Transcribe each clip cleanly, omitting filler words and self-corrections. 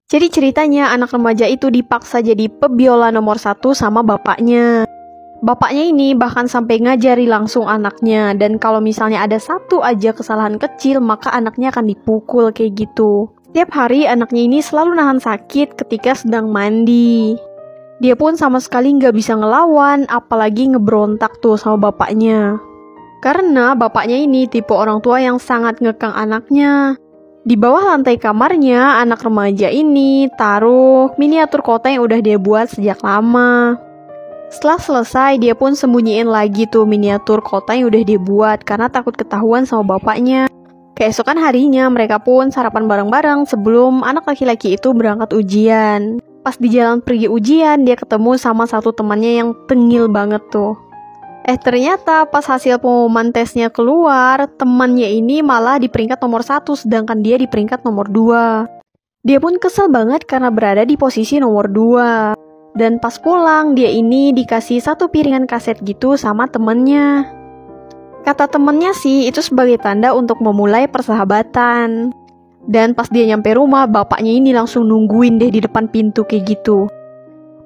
Jadi ceritanya anak remaja itu dipaksa jadi pebiola nomor 1 sama bapaknya. Bapaknya ini bahkan sampai ngajari langsung anaknya, dan kalau misalnya ada satu aja kesalahan kecil, maka anaknya akan dipukul kayak gitu. Setiap hari anaknya ini selalu nahan sakit ketika sedang mandi. Dia pun sama sekali nggak bisa ngelawan, apalagi ngeberontak tuh sama bapaknya. Karena bapaknya ini tipe orang tua yang sangat ngekang anaknya. Di bawah lantai kamarnya, anak remaja ini taruh miniatur kota yang udah dia buat sejak lama. Setelah selesai, dia pun sembunyiin lagi tuh miniatur kota yang udah dia buat karena takut ketahuan sama bapaknya. Keesokan harinya, mereka pun sarapan bareng-bareng sebelum anak laki-laki itu berangkat ujian. Pas di jalan pergi ujian, dia ketemu sama satu temannya yang tengil banget tuh. Ternyata pas hasil pengumuman tesnya keluar, temannya ini malah di peringkat nomor 1, sedangkan dia di peringkat nomor 2. Dia pun kesel banget karena berada di posisi nomor 2. Dan pas pulang, dia ini dikasih satu piringan kaset gitu sama temennya. Kata temennya sih, itu sebagai tanda untuk memulai persahabatan. Dan pas dia nyampe rumah, bapaknya ini langsung nungguin deh di depan pintu kayak gitu.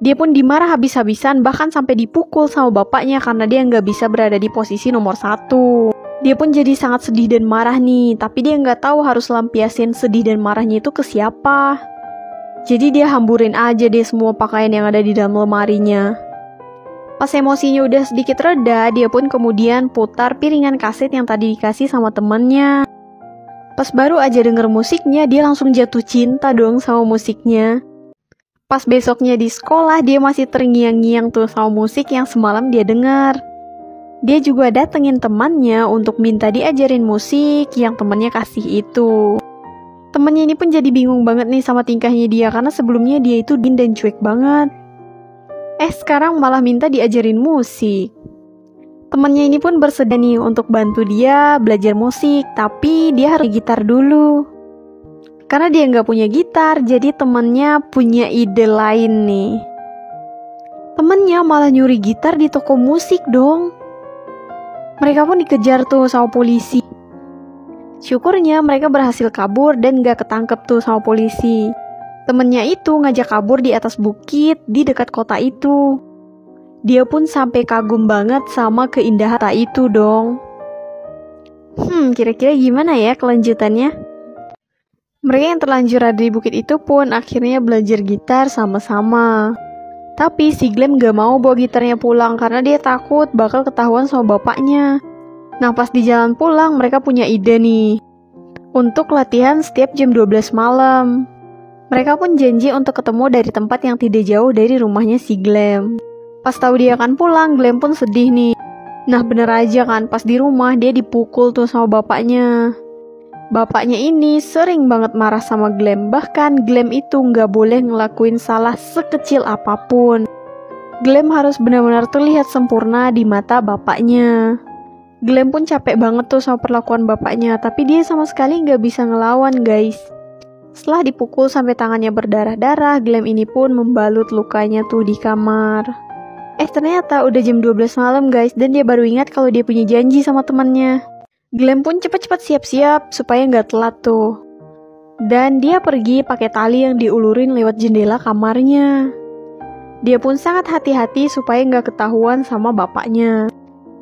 Dia pun dimarah habis-habisan, bahkan sampai dipukul sama bapaknya karena dia nggak bisa berada di posisi nomor 1. Dia pun jadi sangat sedih dan marah nih, tapi dia nggak tahu harus lampiasin sedih dan marahnya itu ke siapa. Jadi dia hamburin aja deh semua pakaian yang ada di dalam lemarinya. Pas emosinya udah sedikit reda, dia pun kemudian putar piringan kaset yang tadi dikasih sama temennya. Pas baru aja denger musiknya, dia langsung jatuh cinta dong sama musiknya. Pas besoknya di sekolah, dia masih terngiang-ngiang tuh sama musik yang semalam dia dengar. Dia juga datengin temannya untuk minta diajarin musik yang temannya kasih itu. Temannya ini pun jadi bingung banget nih sama tingkahnya dia, karena sebelumnya dia itu dingin dan cuek banget. Sekarang malah minta diajarin musik. Temannya ini pun bersedia nih untuk bantu dia belajar musik, tapi dia harus gitar dulu. Karena dia nggak punya gitar, jadi temennya punya ide lain nih. Temennya malah nyuri gitar di toko musik dong. Mereka pun dikejar tuh sama polisi. Syukurnya mereka berhasil kabur dan nggak ketangkep tuh sama polisi. Temennya itu ngajak kabur di atas bukit di dekat kota itu. Dia pun sampai kagum banget sama keindahan kota itu dong. Kira-kira gimana ya kelanjutannya? Mereka yang terlanjur ada di bukit itu pun akhirnya belajar gitar sama-sama. Tapi si Glenn gak mau bawa gitarnya pulang karena dia takut bakal ketahuan sama bapaknya. Nah pas di jalan pulang mereka punya ide nih. Untuk latihan setiap jam 12 malam. Mereka pun janji untuk ketemu dari tempat yang tidak jauh dari rumahnya si Glenn. Pas tahu dia akan pulang, Glenn pun sedih nih. Nah bener aja kan, pas di rumah dia dipukul tuh sama bapaknya. Bapaknya ini sering banget marah sama Glenn, bahkan Glenn itu nggak boleh ngelakuin salah sekecil apapun. Glenn harus benar-benar terlihat sempurna di mata bapaknya. Glenn pun capek banget tuh sama perlakuan bapaknya, tapi dia sama sekali nggak bisa ngelawan guys. Setelah dipukul sampai tangannya berdarah-darah, Glenn ini pun membalut lukanya tuh di kamar. Ternyata udah jam 12 malam guys, dan dia baru ingat kalau dia punya janji sama temannya. Glenn pun cepat-cepat siap-siap supaya nggak telat tuh. Dan dia pergi pakai tali yang diulurin lewat jendela kamarnya. Dia pun sangat hati-hati supaya nggak ketahuan sama bapaknya.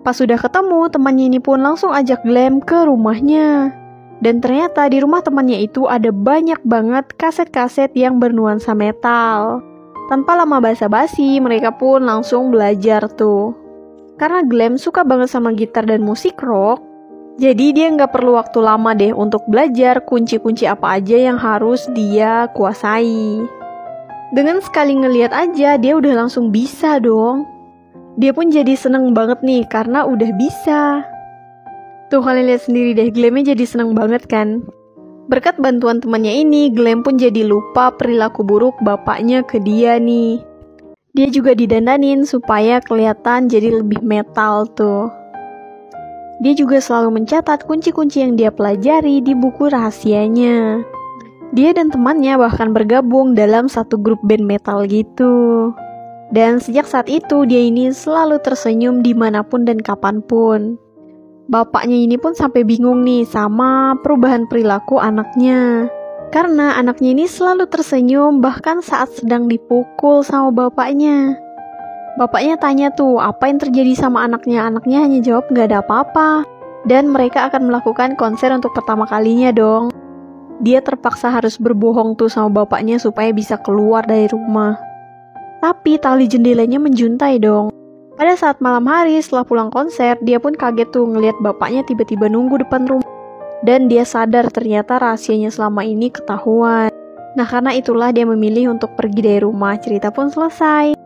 Pas sudah ketemu, temannya ini pun langsung ajak Glenn ke rumahnya. Dan ternyata di rumah temannya itu ada banyak banget kaset-kaset yang bernuansa metal. Tanpa lama basa-basi, mereka pun langsung belajar tuh. Karena Glenn suka banget sama gitar dan musik rock, jadi dia nggak perlu waktu lama deh untuk belajar kunci-kunci apa aja yang harus dia kuasai. Dengan sekali ngeliat aja dia udah langsung bisa dong. Dia pun jadi seneng banget nih karena udah bisa. Tuh kalian lihat sendiri deh, Glennnya jadi seneng banget kan. Berkat bantuan temannya ini, Glenn pun jadi lupa perilaku buruk bapaknya ke dia nih. Dia juga didandanin supaya kelihatan jadi lebih metal tuh. Dia juga selalu mencatat kunci-kunci yang dia pelajari di buku rahasianya. Dia dan temannya bahkan bergabung dalam satu grup band metal gitu. Dan sejak saat itu dia ini selalu tersenyum dimanapun dan kapanpun. Bapaknya ini pun sampai bingung nih sama perubahan perilaku anaknya. Karena anaknya ini selalu tersenyum bahkan saat sedang dipukul sama bapaknya. Bapaknya tanya tuh, apa yang terjadi sama anaknya? Anaknya hanya jawab gak ada apa-apa. Dan mereka akan melakukan konser untuk pertama kalinya dong. Dia terpaksa harus berbohong tuh sama bapaknya supaya bisa keluar dari rumah. Tapi tali jendelanya menjuntai dong. Pada saat malam hari setelah pulang konser, dia pun kaget tuh ngelihat bapaknya tiba-tiba nunggu depan rumah. Dan dia sadar ternyata rahasianya selama ini ketahuan. Nah, karena itulah dia memilih untuk pergi dari rumah. Cerita pun selesai.